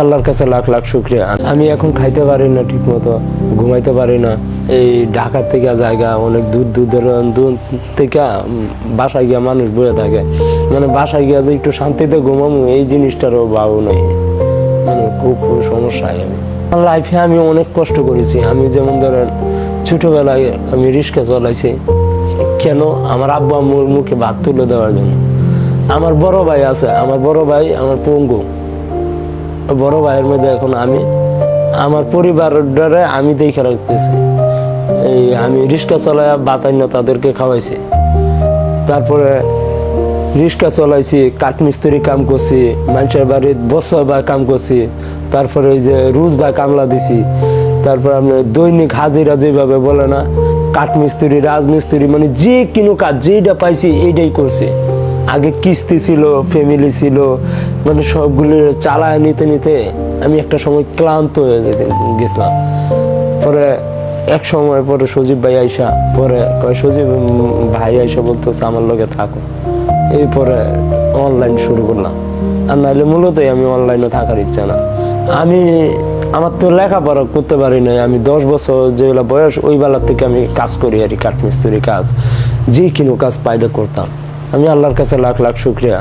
আল্লাহর কাছে লাখ লাখ শুকরিয়া। আমি এখন খাইতে পারি না ঠিক মতো, ঘুমাইতে পারি না। এই ঢাকা থেকে জায়গা অনেক দূর দূর থেকে বাসায় গিয়া মানুষ বয়ে থাকে, মানে বাসায় গিয়া যে একটু শান্তিতে ঘুমাবো এই জিনিসটারও ভাবও নেই, মানে খুব সমস্যায়। আমার লাইফে আমি অনেক কষ্ট করেছি। আমি যেমন ধরেন ছোটবেলায় আমি রিক্সা চালাইছি কেন, আমার আব্বু আম্মুর মুখে ভাত তুলে দেওয়ার জন্য। আমার বড় ভাই আছে, আমার বড় ভাই আমার পঙ্গু, বড় ভাইয়ের মধ্যে এখন আমি আমার পরিবারে আমি দেখে রাখতেছি। এই আমি রিক্সা চালাই বাতান্য তাদেরকে খাওয়াইছি, তারপরে রিক্সা চালাইছি, কাঠমিস্ত্রি কাম করছি, মানুষের বাড়ির বছর বা কাম করছি, তারপরে ওই যে রুজ বা কামলা দিছি, তারপর আপনি দৈনিক হাজিরা যেভাবে বলে না, কাঠমিস্ত্রি রাজমিস্ত্রি মানে যে কোনো কাজ যেটা পাইছি এইটাই করছি। আগে কিস্তি ছিল, ফ্যামিলি ছিল, মানে সবগুলো চালায় নিতে নিতে আমি একটা সময় ক্লান্ত হয়ে গেছিলাম। পরে এক সময় পরে সজীব ভাই আইসা পরে সজীব ভাই আইসা বলতেছে আমার লগে থাকো, এই পরে অনলাইন শুরু করলাম। আর নাহলে মূলতই আমি অনলাইনে থাকার ইচ্ছা না। আমার তো লেখাপড়া করতে পারি নাই। আমি 10 বছর যেগুলা বয়স ওই বেলার থেকে আমি কাজ করি আর কি, কাঠমিস্ত্রি কাজ, যে কোনো কাজ পাইলে করতাম। আমি আল্লাহর কাছে লাখ লাখ শুকরিয়া।